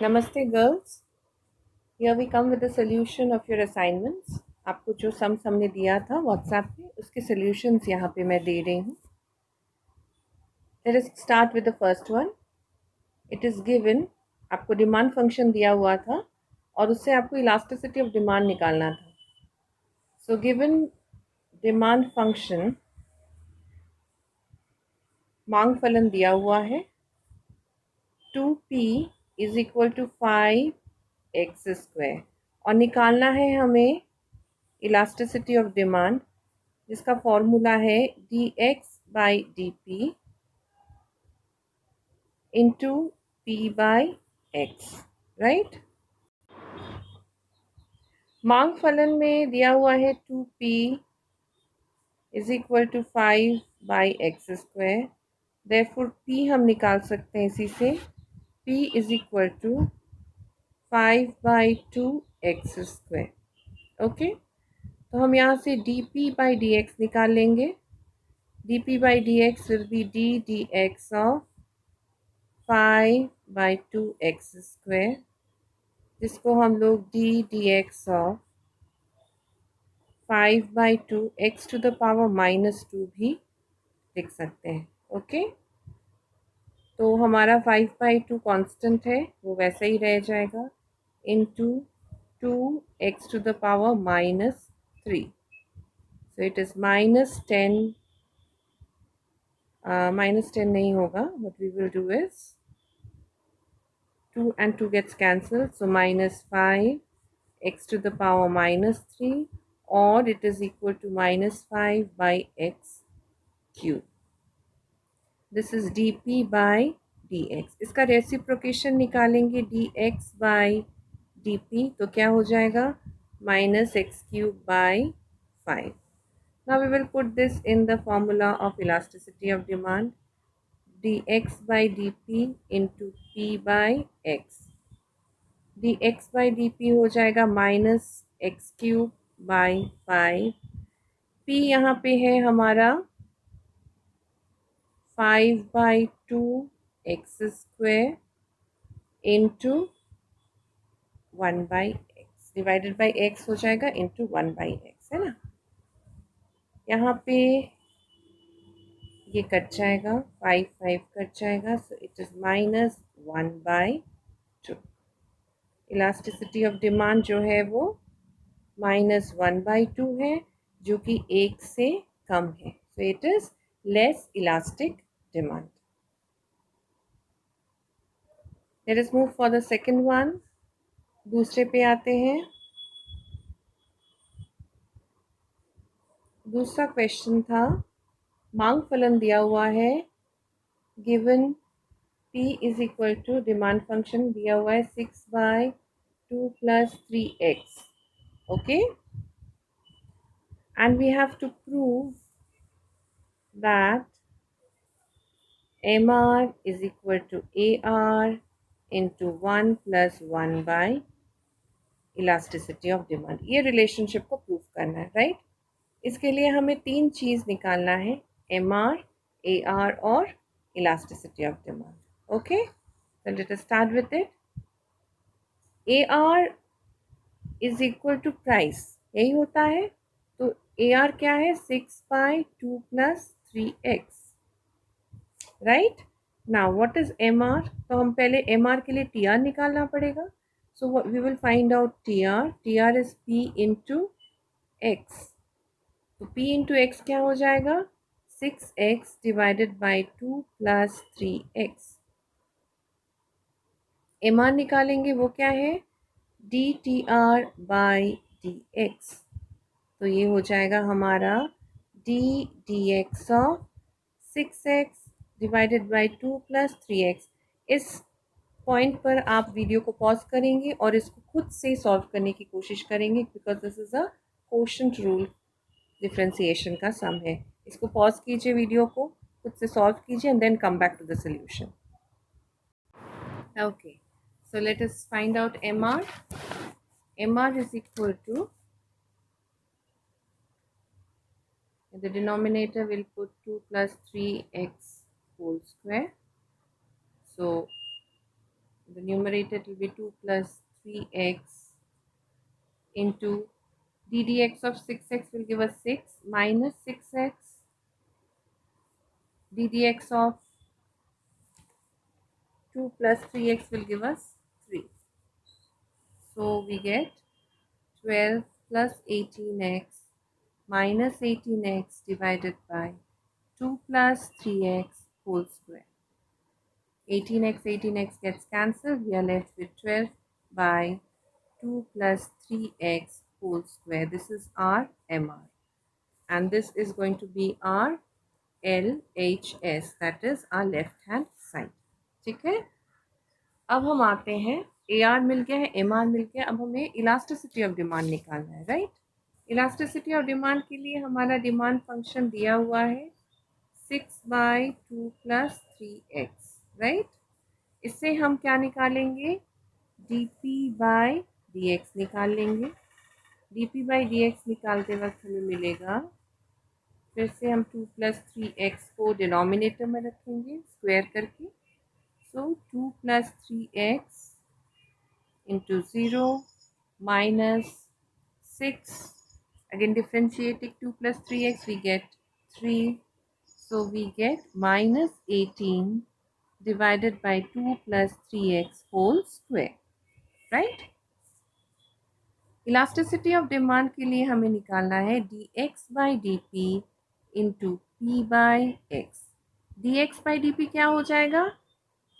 नमस्ते girls. Here we come with the solution of your assignments. आपको जो sums हमने दिया था व्हाट्सएप पे उसके सॉल्यूशंस यहाँ पे मैं दे रही हूँ। Let us start with the first one. It is given, आपको डिमांड फंक्शन दिया हुआ था और उससे आपको इलास्टिसिटी ऑफ डिमांड निकालना था। सो गिवन डिमांड फंक्शन, मांग फलन दिया हुआ है 2p is equal to 5x² और निकालना है हमें इलास्टिसिटी ऑफ डिमांड, जिसका फॉर्मूला है dx/dp इंटू p/x, राइट। मांग फलन में दिया हुआ है 2p is equal to 5/x²। Therefore p हम निकाल सकते हैं इसी से, p is equal to 5/2x²। Okay, तो हम यहाँ से dp/dx निकाल लेंगे। dp/dx will be d dx of 5/2x², जिसको हम लोग d dx of 5/2 x⁻² भी लिख सकते हैं। ओके, तो हमारा 5/2 कांस्टेंट है, वो वैसा ही रह जाएगा, into 2 x⁻³ so it is -10, -10 नहीं होगा, what we will do is 2 and 2 gets cancelled, so -5 x⁻³ or it is equal to -5/x³। This is dp/dx। इसका रेसिप्रोकेशन निकालेंगे dx/dp, तो क्या हो जाएगा -x³/5। Now we will put this in the formula of elasticity of demand, dx/dp into p/x। dx/dp हो जाएगा -x³/5। p यहाँ पे है हमारा 5/2x² into 1/x divided by x हो जाएगा इंटू 1/x, है ना। यहाँ पे ये कट जाएगा, 5 कट जाएगा, so it is -1/2। Elasticity of demand जो है वो -1/2 है, जो कि 1 से कम है, so it is less elastic demand. Let us move for the second one. दूसरे पे आते हैं। दूसरा क्वेश्चन था, मांग फलन दिया हुआ है, given p is equal to demand function दिया हुआ है 6/2 + 3x। Okay, and we have to prove that mr is equal to ar into 1 + 1 elasticity of demand. ये रिलेशनशिप को प्रूव करना है, राइट। इसके लिए हमें 3 चीज़ निकालना है, mr, ar और elasticity of demand. Okay, so let us start with it. AR is equal to price, यही होता है। तो AR क्या है, 6/2 + 3x, right. Now what is MR, तो हम पहले MR के लिए TR निकालना पड़ेगा। So we will find out TR is P into X. तो P इंटू एक्स क्या हो जाएगा, 6x divided by 2 + 3x। MR निकालेंगे, वो क्या है, dTR/dx। तो ये हो जाएगा हमारा d dx of 6x divided by 2 + 3x। इस पॉइंट पर आप वीडियो को पॉज करेंगे और इसको खुद से सॉल्व करने की कोशिश करेंगे, because this is a quotient rule differentiation का सम है। इसको पॉज कीजिए, वीडियो को खुद से सॉल्व कीजिए and then come back to the solution. Okay, so let us find out MR. MR is equal to, in the denominator we'll put 2 + 3x whole square. So the numerator it will be 2 plus 3x into ddx of 6x will give us 6 minus 6x ddx of 2 plus 3x will give us 3. So we get 12 plus 18x minus 18x divided by 2 plus 3x whole square. 18x gets cancelled. We are left with 12 by 2 plus 3x whole square. This is our MR. And this is going to be our LHS, that is our left hand side. ठीक है, अब हम आते हैं AR मिल गया है, MR मिल गया, अब हमें इलास्टिसिटी ऑफ डिमांड निकालना है, राइट। इलास्टिसिटी ऑफ डिमांड के लिए हमारा डिमांड फंक्शन दिया हुआ है 6/2 प्लस 3x, राइट। इससे हम क्या निकालेंगे, dp/dx निकाल लेंगे। dp/dx निकालते वक्त हमें मिलेगा, फिर से हम 2 प्लस 3x को डिनोमिनेटर में रखेंगे स्क्वायर करके। सो 2 plus 3x into 0 minus 6, again differentiating 2 plus 3x we get 3, so we get minus 18 divided by 2 plus 3x whole square, right। Elasticity of demand के लिए हमें निकालना है dx/dp इंटू p/x। dx/dp क्या हो जाएगा,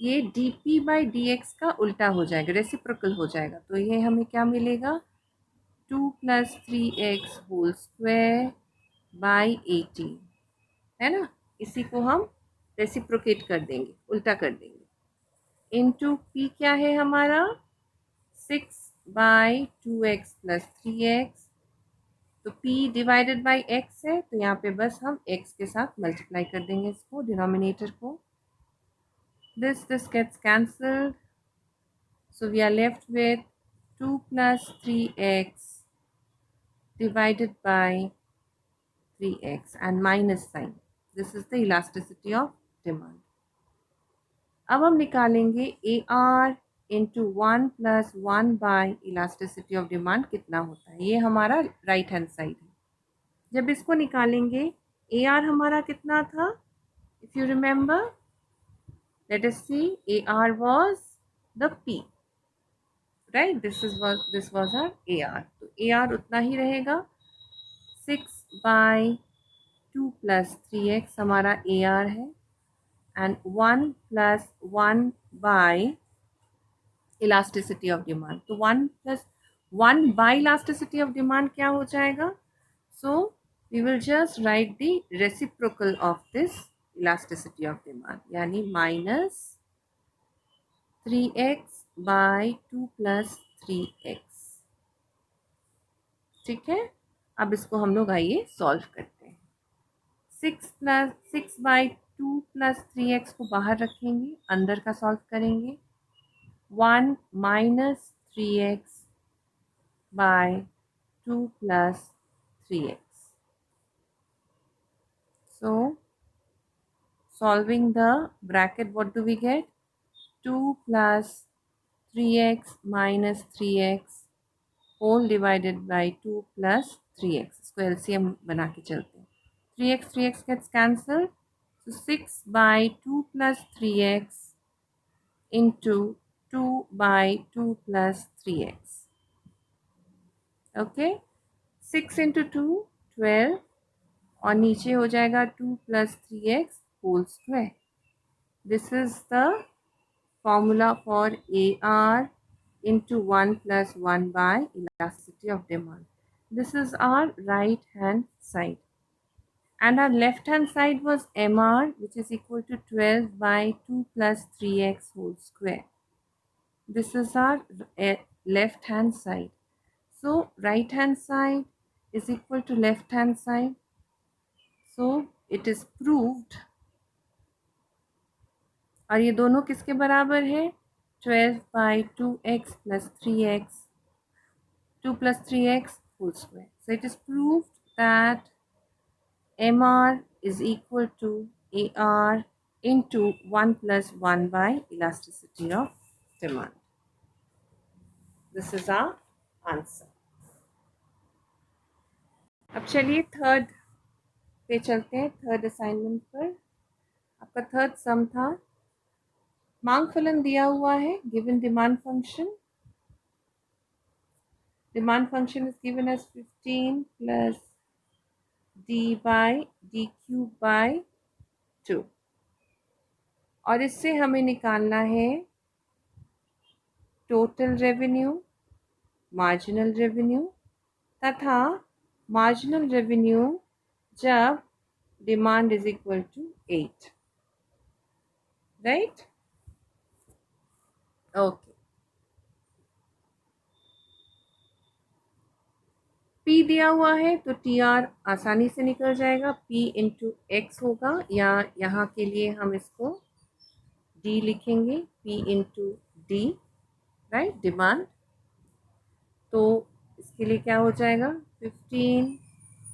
ये dp/dx का उल्टा हो जाएगा, रेसिप्रोकल हो जाएगा। तो ये हमें क्या मिलेगा, 2 plus 3x whole square by 18, है ना। इसी को हम रेसिप्रोकेट कर देंगे, उल्टा कर देंगे। इनटू p क्या है हमारा 6/2x प्लस 3x, तो p डिवाइडेड बाई x है, तो यहाँ पे बस हम x के साथ मल्टीप्लाई कर देंगे इसको, डिनोमिनेटर को। this gets cancelled, so we are left with 2 plus 3x divided by 3x and minus sign. This is the elasticity of demand. अब हम निकालेंगे AR into 1 plus 1 by elasticity of demand कितना होता है, ये हमारा राइट हैंड साइड है। जब इसको निकालेंगे AR हमारा कितना था, if you remember, let us see, AR was the P, right. This was our AR, तो AR उतना ही रहेगा, 6/2 प्लस 3x हमारा AR है, and 1 plus 1 by elasticity of demand. तो 1 plus 1 by elasticity of demand क्या हो जाएगा, so we will just write the reciprocal of this elasticity of demand, यानी माइनस 3x/2 प्लस 3x, ठीक है। अब इसको हम लोग आइए सॉल्व करते हैं। 6/2 प्लस 3x को बाहर रखेंगे, अंदर का सॉल्व करेंगे। 1 minus 3x by 2 plus 3x. So solving the bracket, what do we get, 2 plus 3x minus 3x whole divided by 2 plus 3x, इसको LCM बना के चलते हैं। 3x gets cancelled, so 6/2 plus 3x into 2/2 plus 3x, okay. 6 into 2 12, और नीचे हो जाएगा 2 plus 3x whole square। This is the formula for AR into 1 plus 1 by elasticity of demand. This is our right hand side, and our left hand side was MR, which is equal to 12 by 2 plus 3x whole square. This is our left hand side. So right hand side is equal to left hand side. So it is proved, और ये दोनों किसके बराबर है, 12/2x plus 3x, 2 plus 3x whole square. So it is proved that MR is equal to AR into 1 plus 1 by elasticity of demand. This is our answer. अब चलिए third पे चलते हैं, थर्ड असाइनमेंट पर। आपका थर्ड सम था, मांग फलन दिया हुआ है, given demand function. Demand function is given as 15 plus d by d cube by 2. और इससे हमें निकालना है टोटल रेवेन्यू, मार्जिनल रेवेन्यू तथा मार्जिनल रेवेन्यू जब demand is equal to 8. Right? Okay. P दिया हुआ है तो TR आसानी से निकल जाएगा, P इंटू एक्स होगा, या यहाँ के लिए हम इसको D लिखेंगे, P into D. Right? Demand. तो इसके लिए क्या हो जाएगा, 15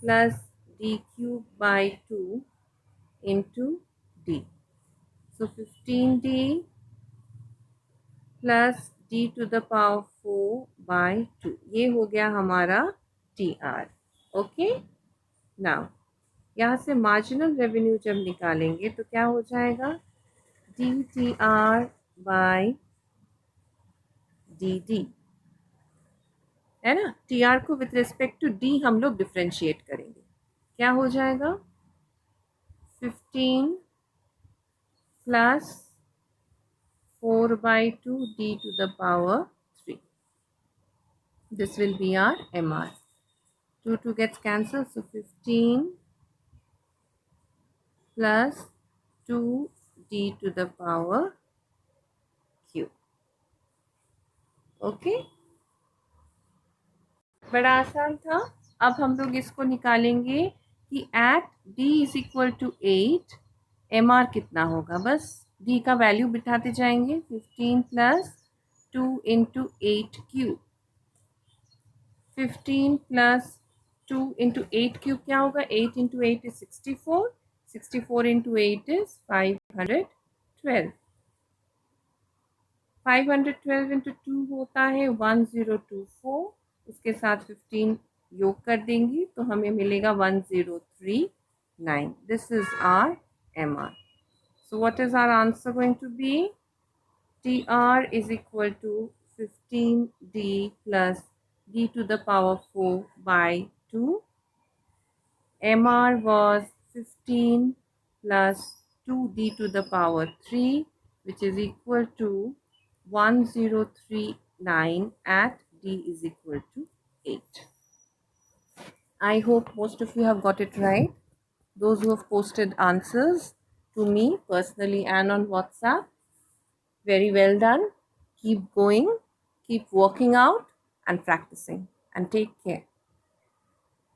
plus D cube by 2 into D. So 15D plus D to the power 4 by 2. ये हो गया हमारा TR. ओके. नाउ यहाँ से मार्जिनल रेवेन्यू जब निकालेंगे तो क्या हो जाएगा, DTR बाई DD. है ना? TR को विथ रिस्पेक्ट टू D हम लोग डिफ्रेंशिएट करेंगे. क्या हो जाएगा, 15 plus 4 by 2 D to the power 3. This will be our MR. 2 gets cancelled, so 15 plus 2 D to the power Q. Okay. बड़ा आसान था. अब हम लोग इसको निकालेंगे कि at D is equal to 8 MR कितना होगा. बस D का वैल्यू बिठाते जाएंगे. 15 plus 2 into 8 cube. 15 plus 2 into 8 cube क्या होगा, 8 into 8 is 64. 64 into 8 is 512. 512 into 2 होता है 1024. उसके साथ 15 योग कर देंगी तो हमें मिलेगा 1039. This is our MR. So what is our answer going to be? TR is equal to 15D plus D to the power 4 by 2. MR was 15 plus 2D to the power 3, which is equal to 1039 at D is equal to 8. I hope most of you have got it right. Those who have posted answers to me personally and on WhatsApp, very well done. Keep going, keep working out and practicing, and take care.